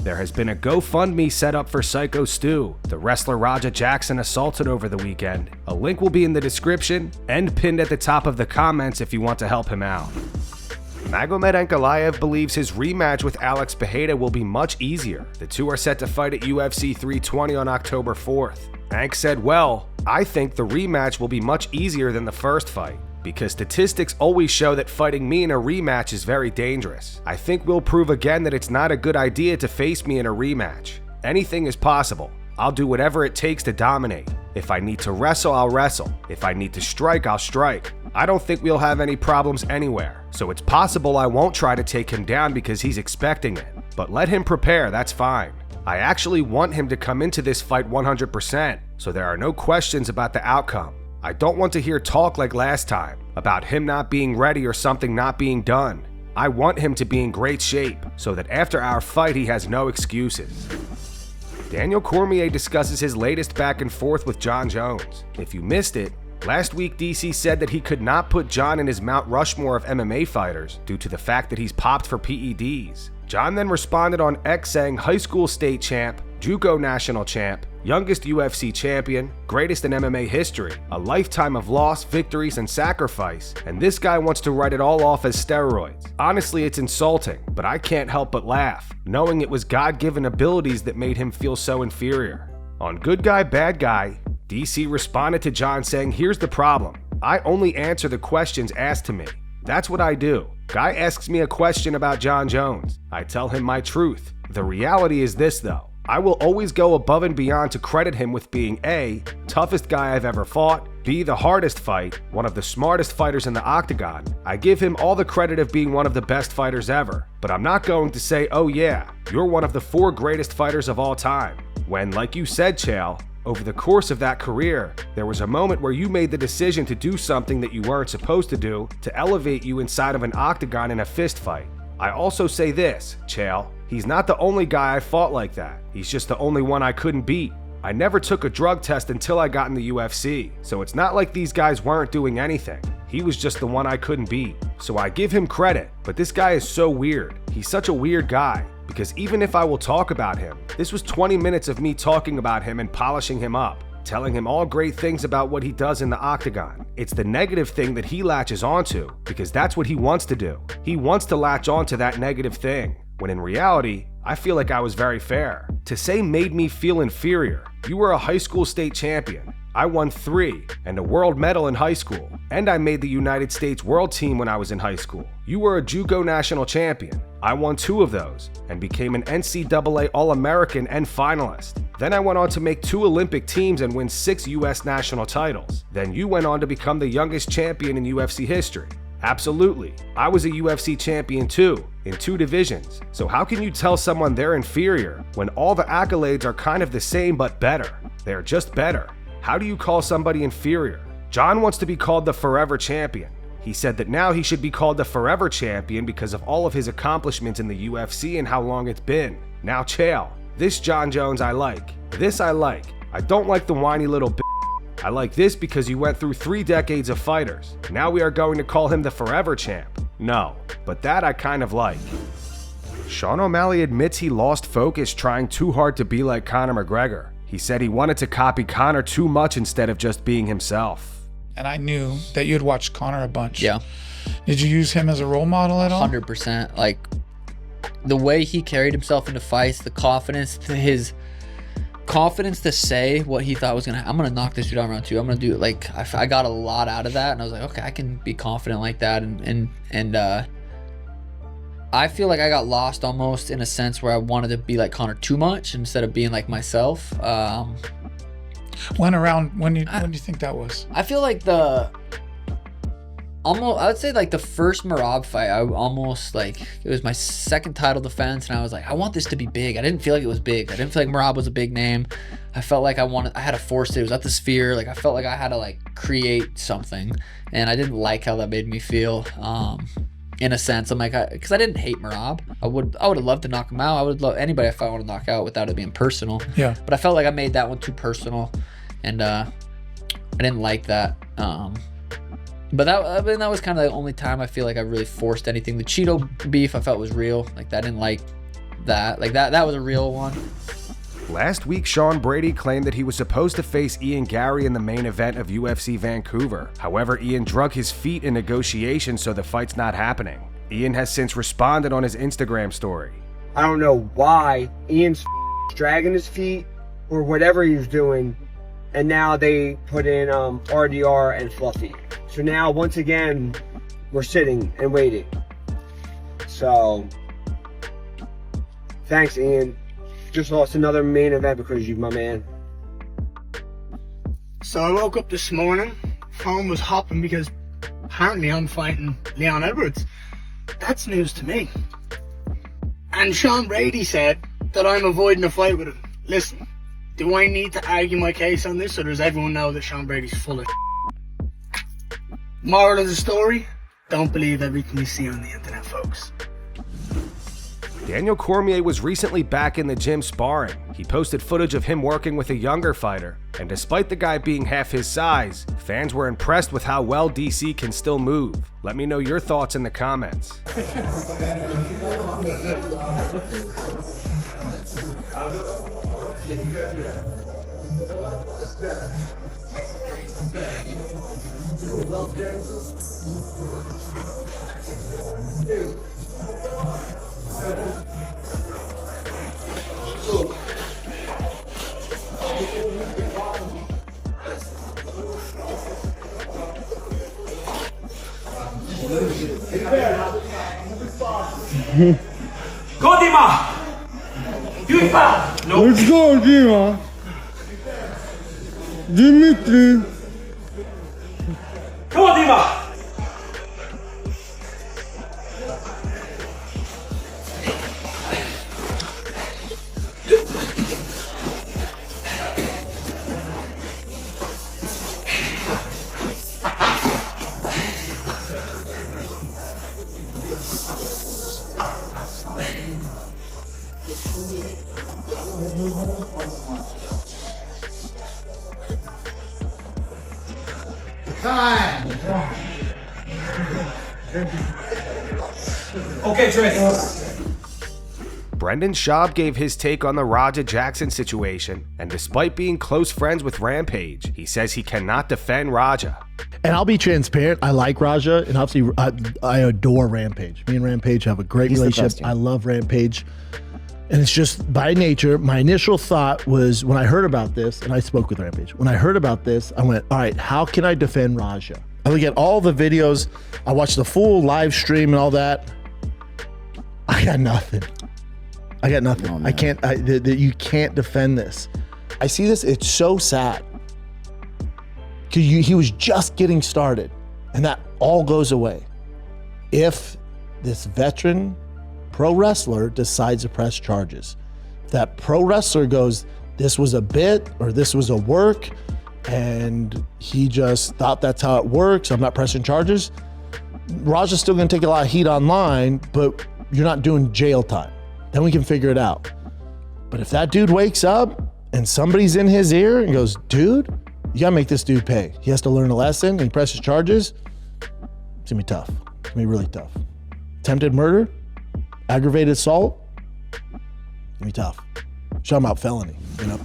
There has been a GoFundMe set up for Syko Stu, the wrestler Raja Jackson assaulted over the weekend. A link will be in the description and pinned at the top of the comments if you want to help him out. Magomed Ankalaev believes his rematch with Alex Pereira will be much easier. The two are set to fight at UFC 320 on October 4th. Ank said, "Well, I think the rematch will be much easier than the first fight, because statistics always show that fighting me in a rematch is very dangerous. I think we'll prove again that it's not a good idea to face me in a rematch. Anything is possible. I'll do whatever it takes to dominate. If I need to wrestle, I'll wrestle. If I need to strike, I'll strike. I don't think we'll have any problems anywhere. So it's possible I won't try to take him down because he's expecting it. But let him prepare, that's fine. I actually want him to come into this fight 100%, so there are no questions about the outcome. I don't want to hear talk like last time, about him not being ready or something not being done. I want him to be in great shape, so that after our fight he has no excuses." Daniel Cormier discusses his latest back and forth with Jon Jones. If you missed it, last week DC said that he could not put Jon in his Mount Rushmore of MMA fighters due to the fact that he's popped for PEDs. Jon then responded on X saying high school state champ, JUCO national champ, youngest UFC champion, greatest in MMA history, a lifetime of loss, victories, and sacrifice, and this guy wants to write it all off as steroids. Honestly, it's insulting, but I can't help but laugh, knowing it was God-given abilities that made him feel so inferior. On Good Guy, Bad Guy, DC responded to Jon saying, "Here's the problem. I only answer the questions asked to me. That's what I do. Guy asks me a question about Jon Jones. I tell him my truth. The reality is this though. I will always go above and beyond to credit him with being A, toughest guy I've ever fought, B, the hardest fight, one of the smartest fighters in the octagon. I give him all the credit of being one of the best fighters ever, but I'm not going to say, oh yeah, you're one of the 4 greatest fighters of all time. When, like you said, Chael, over the course of that career, there was a moment where you made the decision to do something that you weren't supposed to do to elevate you inside of an octagon in a fist fight. I also say this, Chael, he's not the only guy I fought like that. He's just the only one I couldn't beat. I never took a drug test until I got in the UFC, so it's not like these guys weren't doing anything. He was just the one I couldn't beat. So I give him credit, but this guy is so weird. He's such a weird guy. Because even if I will talk about him, this was 20 minutes of me talking about him and polishing him up, telling him all great things about what he does in the octagon. It's the negative thing that he latches onto, because that's what he wants to do. He wants to latch onto that negative thing, when in reality, I feel like I was very fair. To say made me feel inferior. You were a high school state champion. I won 3 and a world medal in high school, and I made the United States world team when I was in high school. You were a JUCO national champion. I won 2 of those and became an NCAA All-American and finalist. Then I went on to make 2 Olympic teams and win 6 US national titles. Then you went on to become the youngest champion in UFC history. Absolutely, I was a UFC champion too, in 2 divisions. So how can you tell someone they're inferior when all the accolades are kind of the same but better? They're just better. How do you call somebody inferior? Jon wants to be called the forever champion. He said that now he should be called the forever champion because of all of his accomplishments in the UFC and how long it's been. Now Chael, this Jon Jones I like. This I like. I don't like the whiny little b****. I like this because you went through 3 decades of fighters. Now we are going to call him the forever champ. No, but that I kind of like. Sean O'Malley admits he lost focus trying too hard to be like Conor McGregor. He said he wanted to copy Conor too much instead of just being himself. And I knew that you had watched Conor a bunch. Yeah. Did you use him as a role model at all? 100%. Like, the way he carried himself into fights, the confidence, his confidence to say what he thought was I'm gonna knock this dude out round 2. I'm gonna do it. Like, I got a lot out of that, and I was like, okay, I can be confident like that. And I feel like I got lost almost in a sense where I wanted to be like Conor too much instead of being like myself. When do you think that was? I feel like I would say like the first Merab fight, I almost like, it was my 2nd title defense, and I was like, I want this to be big. I didn't feel like it was big. I didn't feel like Merab was a big name. I felt like I had to force it. It was at the Sphere. Like, I felt like I had to like create something, and I didn't like how that made me feel. In a sense, I'm like, because I didn't hate Merab. I would have loved to knock him out. I would love anybody if I want to knock out without it being personal. Yeah. But I felt like I made that one too personal, and I didn't like that. But that was kind of the only time I feel like I really forced anything. The Cheeto beef I felt was real. Like, I didn't like that. Like that was a real one. Last week, Sean Brady claimed that he was supposed to face Ian Garry in the main event of UFC Vancouver. However, Ian drug his feet in negotiations, so the fight's not happening. Ian has since responded on his Instagram story. I don't know why Ian's dragging his feet or whatever he was doing, and now they put in RDR and Fluffy. So now, once again, we're sitting and waiting. So, thanks, Ian. Just lost another main event because of you, my man. So I woke up this morning, phone was hopping because apparently I'm fighting Leon Edwards. That's news to me. And Sean Brady said that I'm avoiding a fight with him. Listen, do I need to argue my case on this, or does everyone know that Sean Brady's full of Moral of the story, don't believe everything you see on the internet, folks. Daniel Cormier was recently back in the gym sparring. He posted footage of him working with a younger fighter, and despite the guy being half his size, fans were impressed with how well DC can still move. Let me know your thoughts in the comments. Go, Dima! You fast! No. Let's go, Dima! Dimitri! Come on, Dima! Okay, Trey. Brendan Schaub gave his take on the Raja Jackson situation, and despite being close friends with Rampage, he says he cannot defend Raja. And I'll be transparent, I like Raja, and obviously I adore Rampage. Me and Rampage have a great relationship. I love Rampage. And it's just by nature, my initial thought was when I heard about this, and I spoke with Rampage, when I heard about this, I went, all right, how can I defend Raja? I look at all the videos, I watched the full live stream and all that. I got nothing. I got nothing. Oh, I can't, you can't defend this. I see this, it's so sad. Because he was just getting started, and that all goes away if this veteran pro wrestler decides to press charges. That pro wrestler goes, this was a bit or this was a work, and he just thought that's how it works, I'm not pressing charges. Raja's still gonna take a lot of heat online, but you're not doing jail time. Then we can figure it out. But if that dude wakes up and somebody's in his ear and goes, dude, you gotta make this dude pay. He has to learn a lesson and he presses charges, it's gonna be tough. It's gonna be really tough. Attempted murder, aggravated assault, it's gonna be tough. Talking about felony, you know?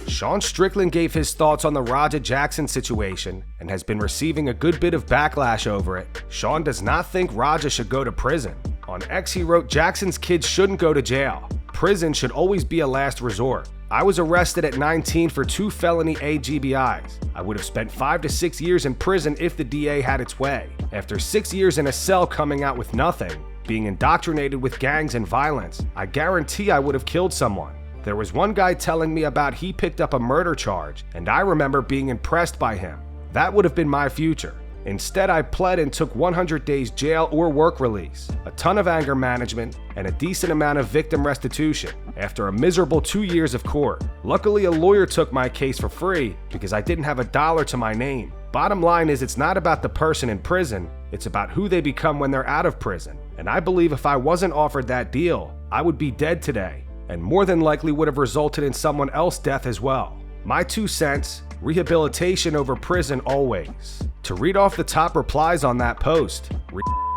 Sean Strickland gave his thoughts on the Raja Jackson situation and has been receiving a good bit of backlash over it. Sean does not think Raja should go to prison. On X, he wrote, Jackson's kids shouldn't go to jail. Prison should always be a last resort. I was arrested at 19 for 2 felony AGBIs. I would have spent 5 to 6 years in prison if the DA had its way. After 6 years in a cell coming out with nothing, being indoctrinated with gangs and violence, I guarantee I would have killed someone. There was one guy telling me about he picked up a murder charge, and I remember being impressed by him. That would have been my future. Instead, I pled and took 100 days jail or work release, a ton of anger management, and a decent amount of victim restitution after a miserable 2 years of court. Luckily, a lawyer took my case for free because I didn't have a dollar to my name. Bottom line is, it's not about the person in prison, it's about who they become when they're out of prison. And I believe if I wasn't offered that deal, I would be dead today, and more than likely would have resulted in someone else's death as well. My 2 cents, rehabilitation over prison always. To read off the top replies on that post,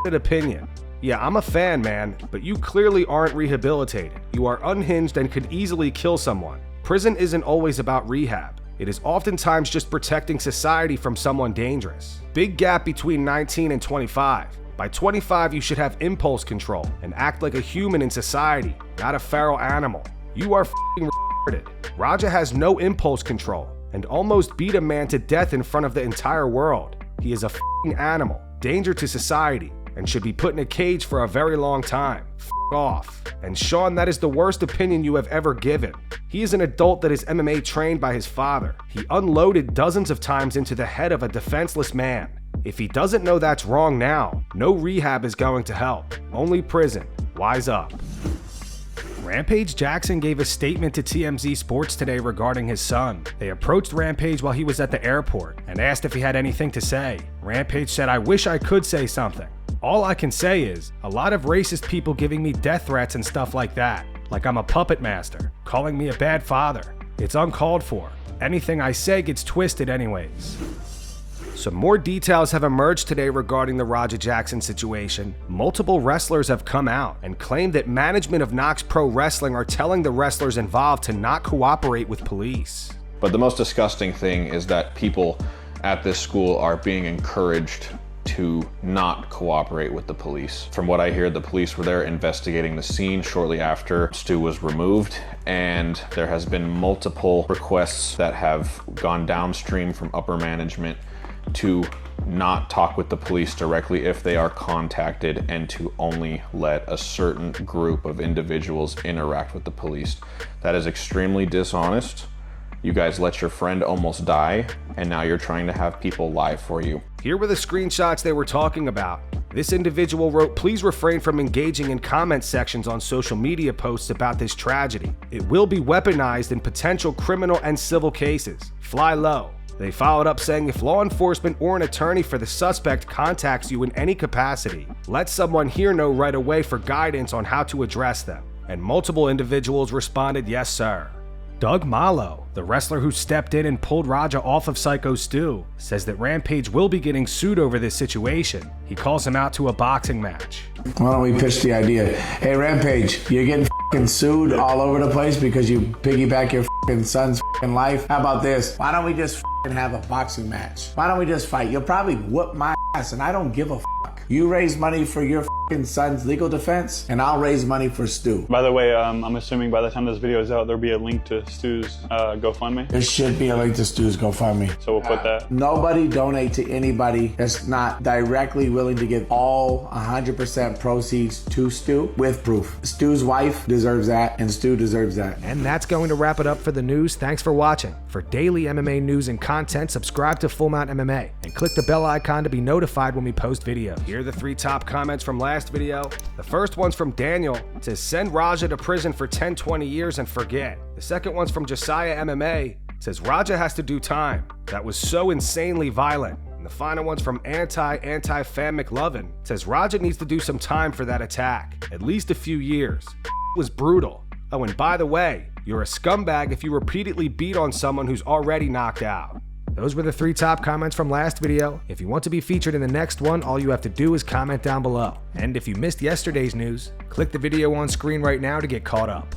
opinion. Yeah, I'm a fan, man, but you clearly aren't rehabilitated. You are unhinged and could easily kill someone. Prison isn't always about rehab. It is oftentimes just protecting society from someone dangerous. Big gap between 19 and 25. By 25, you should have impulse control and act like a human in society, not a feral animal. You are f***ing retarded. Raja has no impulse control and almost beat a man to death in front of the entire world. He is a f***ing animal, danger to society, and should be put in a cage for a very long time. F*** off. And Sean, that is the worst opinion you have ever given. He is an adult that is MMA trained by his father. He unloaded dozens of times into the head of a defenseless man. If he doesn't know that's wrong now, no rehab is going to help. Only prison. Wise up. Rampage Jackson gave a statement to TMZ Sports today regarding his son. They approached Rampage while he was at the airport and asked if he had anything to say. Rampage said, "I wish I could say something. All I can say is, a lot of racist people giving me death threats and stuff like that. Like I'm a puppet master, calling me a bad father. It's uncalled for. Anything I say gets twisted anyways." Some more details have emerged today regarding the Raja Jackson situation. Multiple wrestlers have come out and claimed that management of Knox Pro Wrestling are telling the wrestlers involved to not cooperate with police. But the most disgusting thing is that people at this school are being encouraged to not cooperate with the police. From what I hear, the police were there investigating the scene shortly after Stu was removed, and there has been multiple requests that have gone downstream from upper management to not talk with the police directly if they are contacted, and to only let a certain group of individuals interact with the police. That is extremely dishonest. You guys let your friend almost die, and now you're trying to have people lie for you. Here were the screenshots they were talking about. This individual wrote, "Please refrain from engaging in comment sections on social media posts about this tragedy. It will be weaponized in potential criminal and civil cases. Fly low." They followed up saying, "If law enforcement or an attorney for the suspect contacts you in any capacity, let someone here know right away for guidance on how to address them." And multiple individuals responded, "Yes, sir." Doug Malo, the wrestler who stepped in and pulled Raja off of Syko Stu, says that Rampage will be getting sued over this situation. He calls him out to a boxing match. Why don't we pitch the idea? Hey, Rampage, you're getting f***ing sued all over the place because you piggyback your f***ing son's f***ing life. How about this? Why don't we just f***ing have a boxing match? Why don't we just fight? You'll probably whoop my ass, and I don't give a f***. You raise money for your f***ing son's legal defense, and I'll raise money for Stu. By the way, I'm assuming by the time this video is out, there'll be a link to Stu's GoFundMe. There should be a link to Stu's GoFundMe. So we'll put that. Nobody donate to anybody that's not directly willing to give all 100% proceeds to Stu with proof. Stu's wife deserves that, and Stu deserves that. And that's going to wrap it up for the news. Thanks for watching. For daily MMA news and content, subscribe to Full Mount MMA and click the bell icon to be notified when we post videos. Here are the 3 top comments from last video. The first one's from Daniel. It says, "Send Raja to prison for 10-20 years and forget." The second one's from Josiah MMA. It says, "Raja has to do time. That was so insanely violent." And the final one's from Anti-Fan McLovin. It says, "Raja needs to do some time for that attack. At least a few years. It was brutal. Oh, and by the way, you're a scumbag if you repeatedly beat on someone who's already knocked out." Those were the 3 top comments from last video. If you want to be featured in the next one, all you have to do is comment down below. And if you missed yesterday's news, click the video on screen right now to get caught up.